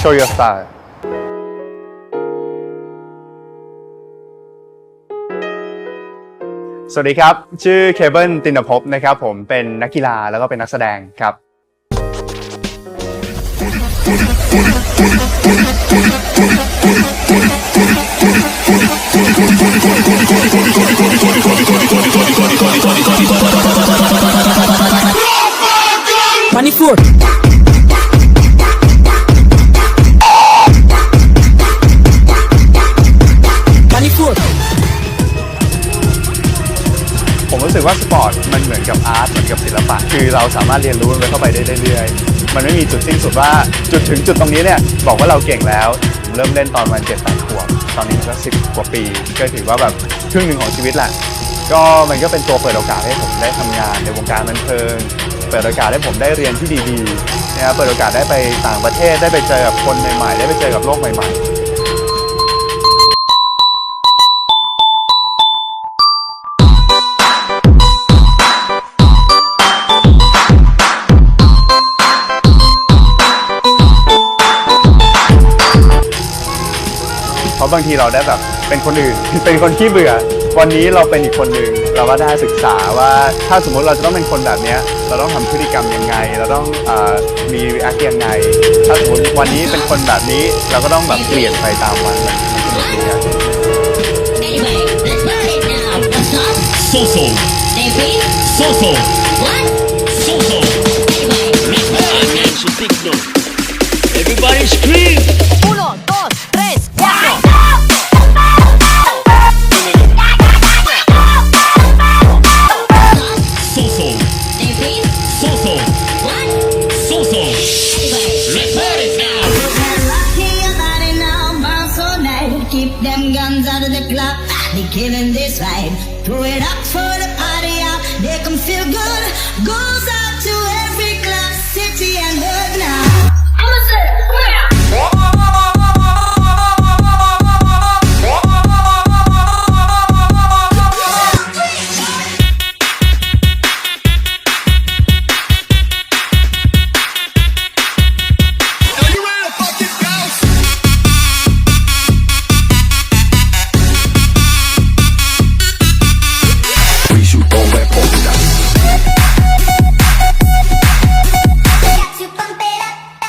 Show your style สวัสดีครับชื่อเคเบิลตินภพนะครับผมเป็นนักกีฬาแล้วก็เป็นนักแสดงครับมานิฟูดผมรู้สึกว่าสปอร์ตมันเหมือนกับอาร์ตเหมือนกับศิลปะคือเราสามารถเรียนรู้มันเข้าไปได้เรื่อยๆมันไม่มีจุดสิ้นสุดว่าจุดถึงจุดตรงนี้เนี่ยบอกว่าเราเก่งแล้วผมเริ่มเล่นตอนวัน7-8 ขวบตอนนี้ก็10 กว่าปีก็ถือว่าแบบครึ่งหนึ่งของชีวิตแหละก็มันก็เป็นตัวเปิดโอกาสให้ผมได้ทำงานในวงการบันเทิงเปิดโอกาสให้ผมได้เรียนที่ดีๆนะครับเปิดโอกาสได้ไปต่างประเทศได้ไปเจอกับคนใหม่ๆได้ไปเจอกับโลกใหม่ๆเพราะบางทีเราได้แบบเป็นคนอื่น เป็นคนขี้เบื่อวันนี้เราเป็นอีกคนหนึ่งเราก็ได้ศึกษาว่าถ้าสมมติเราจะต้องเป็นคนแบบนี้เราต้องทำพฤติกรรมยังไงเราต้องมี react ยังไงถ้าสมมติวันนี้เป็นคนแบบนี้เราก็ต้องแบบเปลี่ยนไปตามวันมันสนุกดีครับ Soso Soso What Soso Everybody scream 1, 2, 3, 4 Soso Soso What Soso Let's party now Keep them guns out of the club. They killing this vibe. Throw it up for the party out. They can feel good. Goes out to every club, city and hood now. I'ma say, where? เ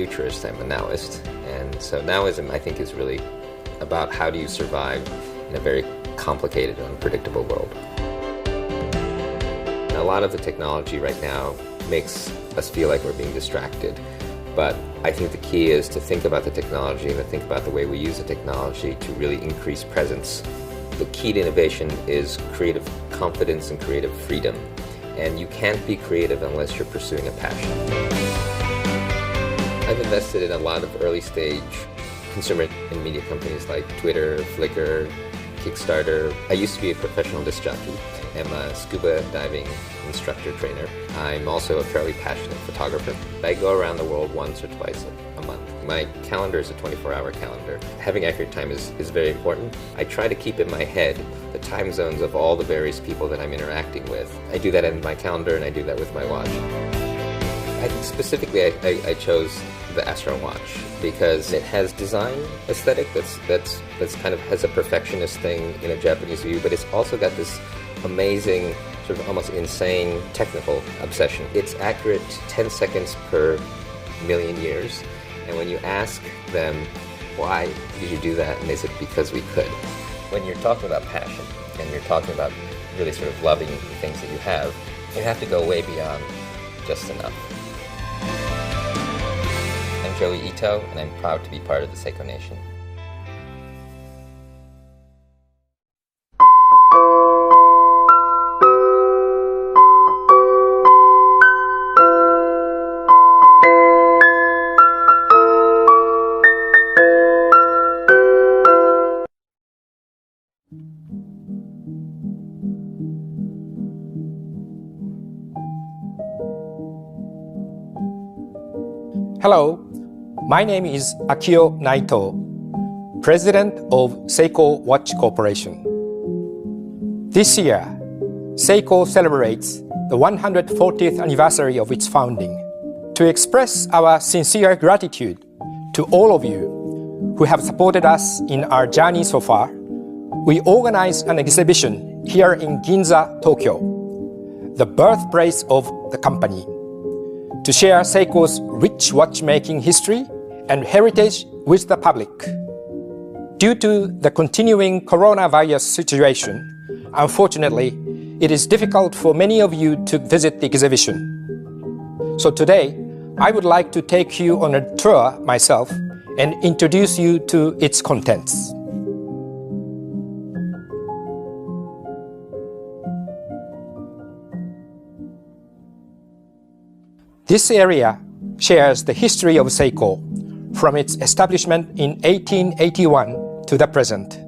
futurist, I'm a nowist. And so Nowism, I think, is really about how do you survive in a very complicated and unpredictable world. A lot of the technology right now makes us feel like we're being distracted. But I think the key is to think about the technology and to think about the way we use the technology to really increase presence. The key to innovation is creative confidence and creative freedom. And you can't be creative unless you're pursuing a passion. I've invested in a lot of early stage consumer and media companies like Twitter, Flickr, Kickstarter. I used to be a professional disc jockey. I'm a scuba diving instructor trainer. I'm also a fairly passionate photographer. I go around the world once or twice a month. My calendar is a 24-hour calendar. Having accurate time is very important. I try to keep in my head the time zones of all the various people that I'm interacting with. I do that in my calendar and I do that with my watch. I think specifically I chose the Astron watch because it has design aesthetic that's kind of has a perfectionist thing in a Japanese view, but it's also got this amazing, sort of almost insane technical obsession. It's accurate 10 seconds per million years, and when you ask them, why did you do that? And they said, because we could. When you're talking about passion, and you're talking about really sort of loving the things that you have to go way beyond just enough. I'm Joey Ito, and I'm proud to be part of the Seiko Nation. Hello, my name is Akio NAITO, President of Seiko Watch Corporation. This year, Seiko celebrates the 140th anniversary of its founding. To express our sincere gratitude to all of you who have supported us in our journey so far, we organized an exhibition here in Ginza, Tokyo, the birthplace of the company, to share Seiko's rich watchmaking history and heritage with the public. Due to the continuing coronavirus situation, unfortunately, it is difficult for many of you to visit the exhibition. So today, I would like to take you on a tour myself and introduce you to its contents. This area shares the history of Seiko from its establishment in 1881 to the present.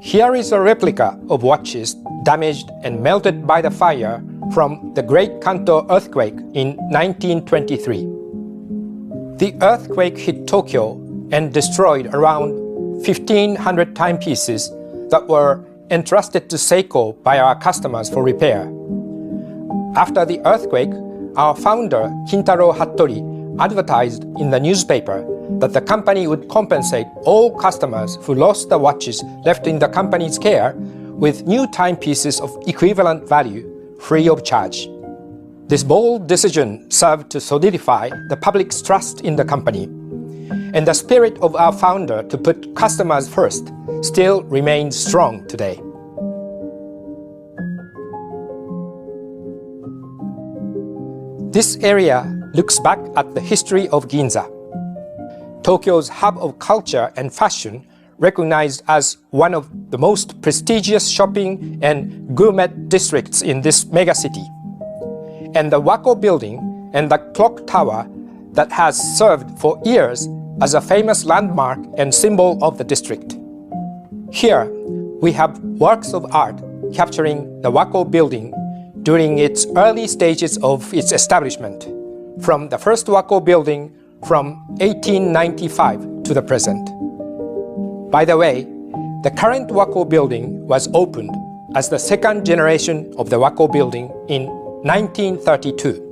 Here is a replica of watches damaged and melted by the fire from the Great Kanto earthquake in 1923. The earthquake hit Tokyo and destroyed around 1,500 timepieces that were entrusted to Seiko by our customers for repair. After the earthquake, our founder, Kintaro Hattori, advertised in the newspaper that the company would compensate all customers who lost the watches left in the company's care with new timepieces of equivalent value, free of charge. This bold decision served to solidify the public's trust in the company, and the spirit of our founder to put customers first still remains strong today. This area looks back at the history of Ginza, Tokyo's hub of culture and fashion, recognized as one of the most prestigious shopping and gourmet districts in this megacity, and the Wako building and the clock tower that has served for years as a famous landmark and symbol of the district. Here, we have works of art capturing the Wako building during its early stages of its establishment, from the first Wako building from 1895 to the present. By the way, the current Wako building was opened as the second generation of the Wako building in 1932.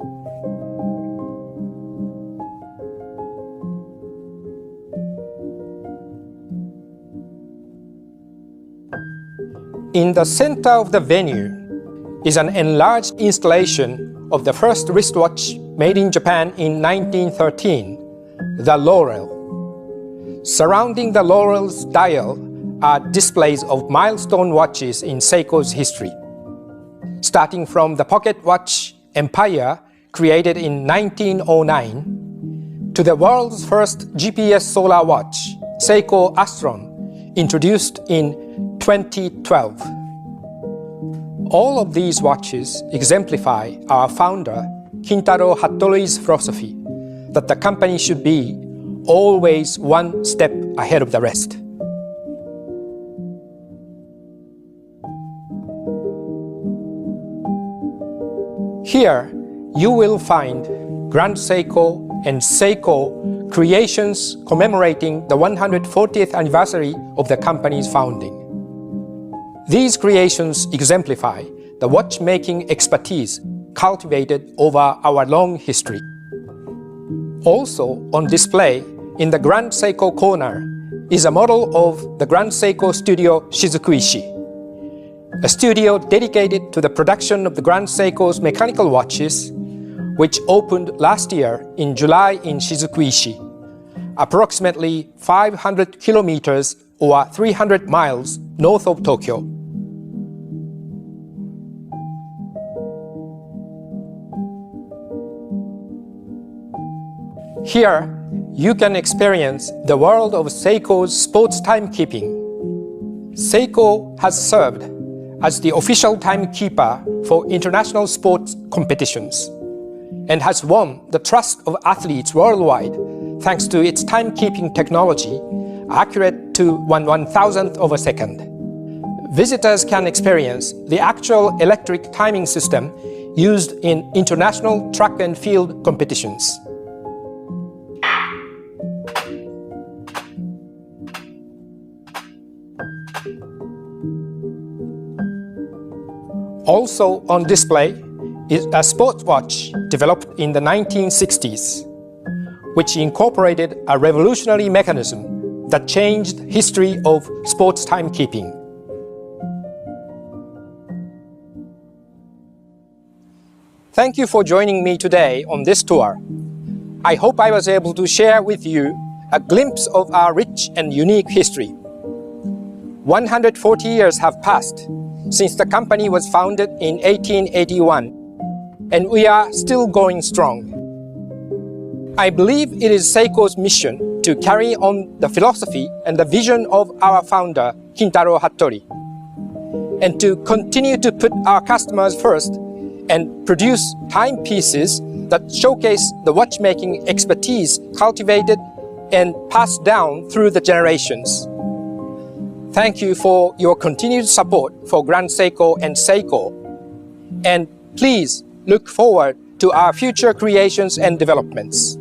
In the center of the venue is an enlarged installation of the first wristwatch made in Japan in 1913 the laurel. Surrounding the laurel's dial are displays of milestone watches in Seiko's history, starting from the pocket watch empire created in 1909 to the world's first GPS solar watch, Seiko Astron, introduced in 2012. All of these watches exemplify our founder Kintaro Hattori's philosophy that the company should be always one step ahead of the rest. Here, you will find Grand Seiko and Seiko creations commemorating the 140th anniversary of the company's founding. These creations exemplify the watchmaking expertise cultivated over our long history. Also on display in the Grand Seiko corner is a model of the Grand Seiko Studio Shizukuishi, a studio dedicated to the production of the Grand Seiko's mechanical watches, which opened last year in July in Shizukuishi, approximately 500 kilometers or 300 miles north of Tokyo. Here, you can experience the world of Seiko's sports timekeeping. Seiko has served as the official timekeeper for international sports competitions and has won the trust of athletes worldwide thanks to its timekeeping technology, accurate to 1/1000th of a second. Visitors can experience the actual electric timing system used in international track and field competitions. Also on display is a sports watch developed in the 1960s, which incorporated a revolutionary mechanism that changed the history of sports timekeeping. Thank you for joining me today on this tour. I hope I was able to share with you a glimpse of our rich and unique history. 140 years have passed since the company was founded in 1881, and we are still going strong. I believe it is Seiko's mission to carry on the philosophy and the vision of our founder, Kintaro Hattori, and to continue to put our customers first and produce timepieces that showcase the watchmaking expertise cultivated and passed down through the generations. Thank you for your continued support for Grand Seiko and Seiko, and please look forward to our future creations and developments.